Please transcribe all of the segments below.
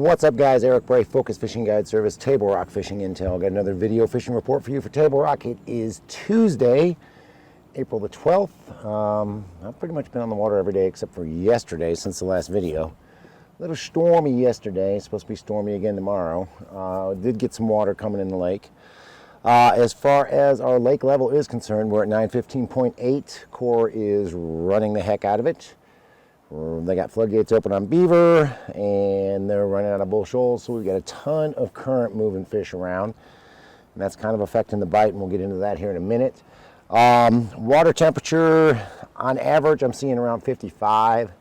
What's up, guys? Eric Bray, Focus Fishing Guide Service, Table Rock Fishing Intel. Got another video fishing report for you for Table Rock. It is Tuesday, April the 12th. I've pretty much been on the water every day except for yesterday since the last video. A little stormy yesterday. It's supposed to be stormy again tomorrow. Did get some water coming in the lake. As far as our lake level is concerned, we're at 915.8. Core is running the heck out of it. They got floodgates open on beaver, and they're running out of bull shoals, so we've got a ton of current moving fish around, and that's kind of affecting the bite, and we'll get into that here in a minute. Water temperature, on average, I'm seeing around 55.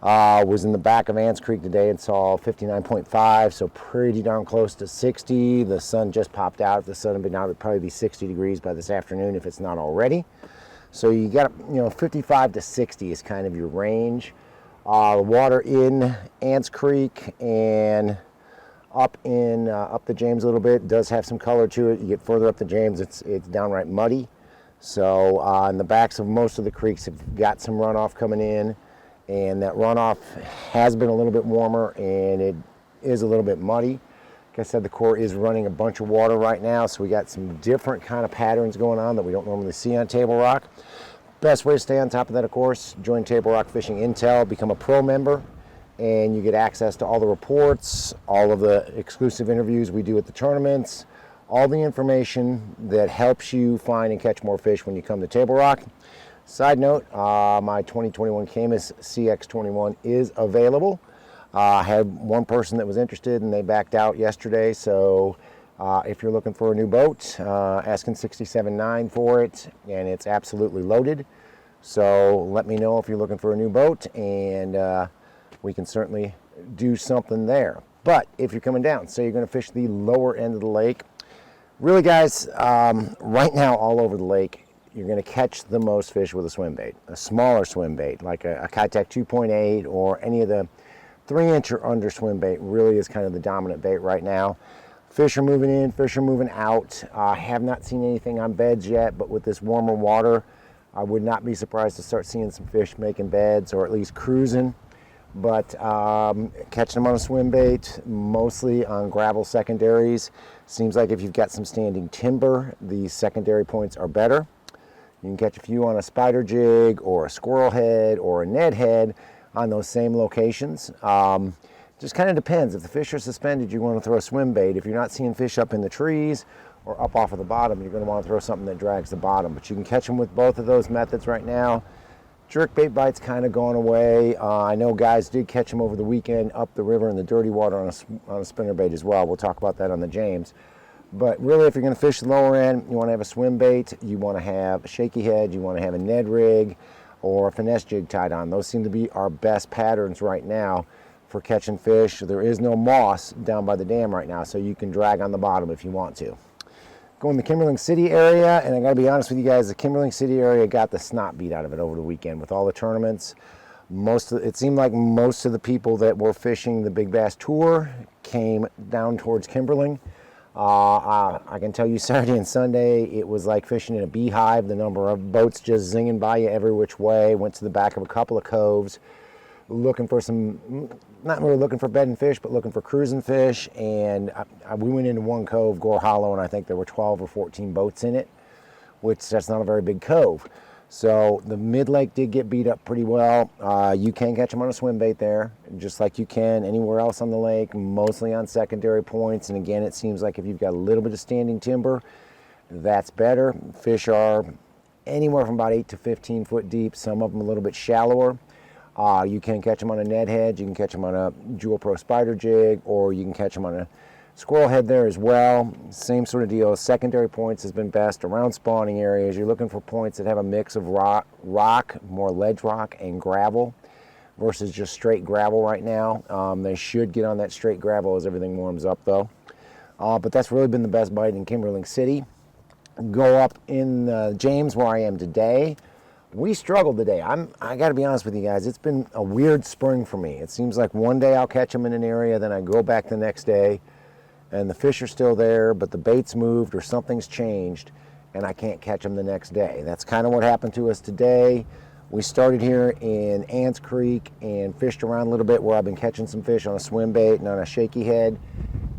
Was in the back of Ants Creek today and saw 59.5, so pretty darn close to 60. The sun just popped out. If the sun had been out, it'd probably be 60 degrees by this afternoon if it's not already. So you got, 55 to 60 is kind of your range. The water in Ants Creek and up the James a little bit does have some color to it. You get further up the James, it's downright muddy. So in the backs of most of the creeks have got some runoff coming in, and that runoff has been a little bit warmer and it is a little bit muddy. Like I said, the core is running a bunch of water right now, so we got some different kind of patterns going on that we don't normally see on Table Rock. Best way to stay on top of that, of course, join Table Rock Fishing Intel, become a pro member, and you get access to all the reports, all of the exclusive interviews we do at the tournaments, all the information that helps you find and catch more fish when you come to Table Rock. Side note, my 2021 Camus CX21 is available. I had one person that was interested and they backed out yesterday, so if you're looking for a new boat, asking $67,900 for it, and it's absolutely loaded. So let me know if you're looking for a new boat, and we can certainly do something there. But if you're coming down, say you're going to fish the lower end of the lake, really, guys, right now all over the lake, you're going to catch the most fish with a swim bait, a smaller swim bait, like a Kitech 2.8 or any of the 3-inch or under swim bait really is kind of the dominant bait right now. Fish are moving in, fish are moving out. I have not seen anything on beds yet, but with this warmer water, I would not be surprised to start seeing some fish making beds or at least cruising. But catching them on a swim bait, mostly on gravel secondaries. Seems like if you've got some standing timber, the secondary points are better. You can catch a few on a spider jig or a squirrel head or a Ned head on those same locations. Just kind of depends. If the fish are suspended, you want to throw a swim bait. If you're not seeing fish up in the trees or up off of the bottom, you're going to want to throw something that drags the bottom. But you can catch them with both of those methods right now. Jerkbait bite's kind of gone away. I know guys did catch them over the weekend up the river in the dirty water on a spinnerbait as well. We'll talk about that on the James. But really, if you're going to fish the lower end, you want to have a swim bait, you want to have a shaky head, you want to have a Ned rig or a finesse jig tied on. Those seem to be our best patterns right now for catching fish. There is no moss down by the dam right now, so you can drag on the bottom if you want to. Go in the Kimberling City area, and I got to be honest with you guys, the Kimberling City area got the snot beat out of it over the weekend with all the tournaments. It seemed like most of the people that were fishing the Big Bass Tour came down towards Kimberling. I can tell you Saturday and Sunday, it was like fishing in a beehive. The number of boats just zinging by you every which way. Went to the back of a couple of coves, looking for some, not really looking for bedding fish, but looking for cruising fish. And we went into one cove, Gore Hollow, and I think there were 12 or 14 boats in it, which that's not a very big cove. So the mid-lake did get beat up pretty well. You can catch them on a swim bait there, just like you can anywhere else on the lake, mostly on secondary points. And again, it seems like if you've got a little bit of standing timber, that's better. Fish are anywhere from about 8 to 15 foot deep, some of them a little bit shallower. You can catch them on a Ned head, you can catch them on a Jewel Pro spider jig, or you can catch them on a squirrel head there as well. Same sort of deal. Secondary points has been best around spawning areas. You're looking for points that have a mix of rock, more ledge rock, and gravel versus just straight gravel right now. They should get on that straight gravel as everything warms up though. But that's really been the best bite in Kimberling City. Go up in James where I am today. We struggled today. I got to be honest with you guys. It's been a weird spring for me. It seems like one day I'll catch them in an area, then I go back the next day, and the fish are still there, but the bait's moved or something's changed, and I can't catch them the next day. That's kind of what happened to us today. We started here in Ants Creek and fished around a little bit where I've been catching some fish on a swim bait and on a shaky head,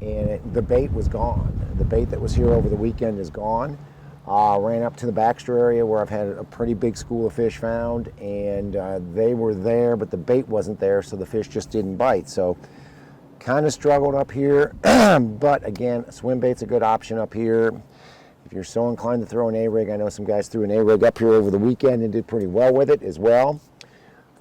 and the bait was gone. The bait that was here over the weekend is gone. Ran up to the Baxter area where I've had a pretty big school of fish found, and they were there, but the bait wasn't there, so the fish just didn't bite. So kind of struggled up here, but again, swim bait's a good option up here. If you're so inclined to throw an A-rig, I know some guys threw an A-rig up here over the weekend and did pretty well with it as well.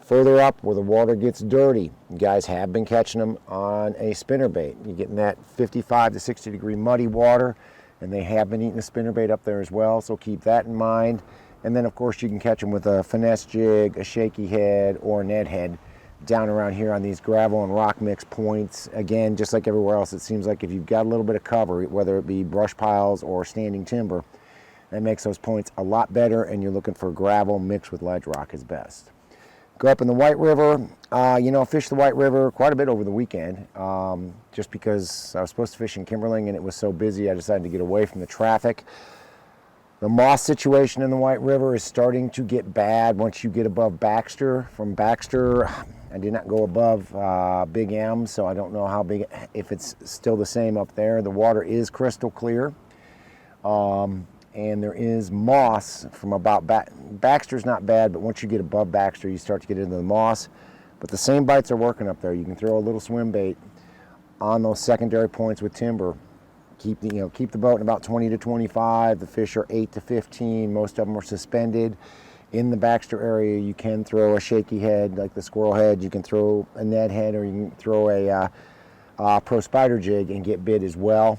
Further up where the water gets dirty, guys have been catching them on a spinnerbait. You're getting that 55 to 60 degree muddy water, and they have been eating the spinnerbait up there as well, so keep that in mind. And then of course you can catch them with a finesse jig, a shaky head, or a Ned head down around here on these gravel and rock mix points. Again, just like everywhere else, it seems like if you've got a little bit of cover, whether it be brush piles or standing timber, that makes those points a lot better, and you're looking for gravel mixed with ledge rock is best. Go up in the White River. Fished the White River quite a bit over the weekend, just because I was supposed to fish in Kimberling and it was so busy, I decided to get away from the traffic. The moss situation in the White River is starting to get bad once you get above Baxter. From Baxter, I did not go above Big M, so I don't know how big, if it's still the same up there. The water is crystal clear, and there is moss from about Baxter's not bad, but once you get above Baxter, you start to get into the moss. But the same bites are working up there. You can throw a little swim bait on those secondary points with timber. Keep the boat in about 20 to 25. The fish are 8 to 15. Most of them are suspended. In the Baxter area, you can throw a shaky head like the squirrel head. You can throw a Ned head, or you can throw a pro spider jig and get bit as well.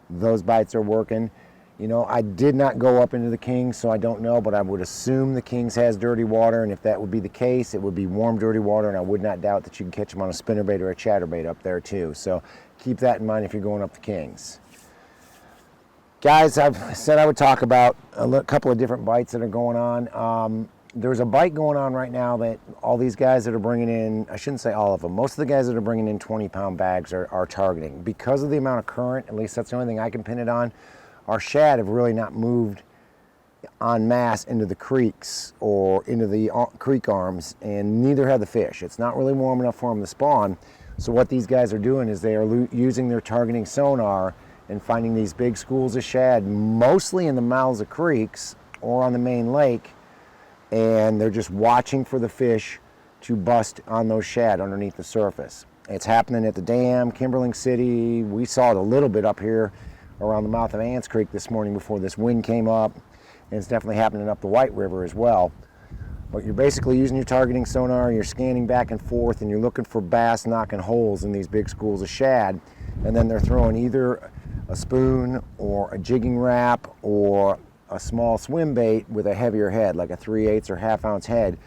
Those bites are working. I did not go up into the Kings, so I don't know, but I would assume the Kings has dirty water, and if that would be the case, it would be warm, dirty water, and I would not doubt that you can catch them on a spinnerbait or a chatterbait up there too. So keep that in mind if you're going up the Kings. Guys, I've said I would talk about a couple of different bites that are going on. There's a bite going on right now that all these guys that are bringing in, I shouldn't say all of them, most of the guys that are bringing in 20-pound bags are targeting. Because of the amount of current, at least that's the only thing I can pin it on, our shad have really not moved en masse into the creeks or into the creek arms, and neither have the fish. It's not really warm enough for them to spawn. So what these guys are doing is they are using their targeting sonar and finding these big schools of shad, mostly in the mouths of creeks or on the main lake, and they're just watching for the fish to bust on those shad underneath the surface. It's happening at the dam, Kimberling City. We saw it a little bit up here around the mouth of Ants Creek this morning before this wind came up, and it's definitely happening up the White River as well. But you're basically using your targeting sonar, you're scanning back and forth, and you're looking for bass knocking holes in these big schools of shad, and then they're throwing either a spoon or a jigging wrap or a small swim bait with a heavier head, like a 3/8 or half-ounce head,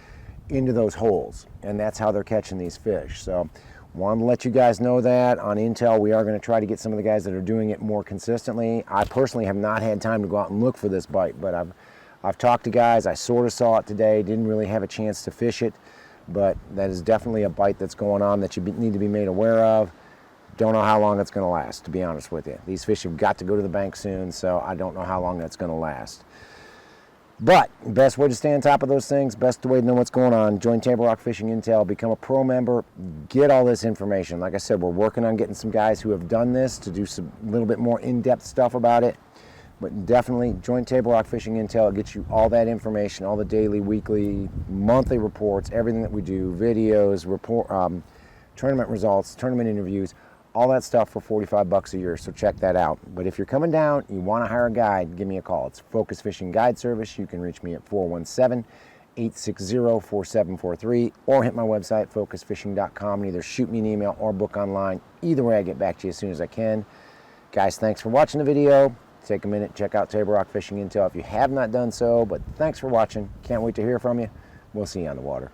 into those holes, and that's how they're catching these fish. So wanted to let you guys know that. On Intel, we are going to try to get some of the guys that are doing it more consistently. I personally have not had time to go out and look for this bite, but I've talked to guys. I sort of saw it today, didn't really have a chance to fish it, but that is definitely a bite that's going on that you need to be made aware of. Don't know how long it's going to last, to be honest with you. These fish have got to go to the bank soon, so I don't know how long that's going to last. But best way to stay on top of those things, best way to know what's going on, join Table Rock Fishing Intel, become a pro member, get all this information. Like I said, we're working on getting some guys who have done this to do some little bit more in-depth stuff about it. But definitely join Table Rock Fishing Intel. It gets you all that information, all the daily, weekly, monthly reports, everything that we do, videos, tournament results, tournament interviews, all that stuff for $45 a year, so check that out. But if you're coming down, you want to hire a guide, give me a call. It's Focus Fishing Guide Service. You can reach me at 417-860-4743 or hit my website, focusfishing.com, and either shoot me an email or book online. Either way, I get back to you as soon as I can. Guys, thanks for watching the video. Take a minute, check out Table Rock Fishing Intel if you have not done so, but thanks for watching. Can't wait to hear from you. We'll see you on the water.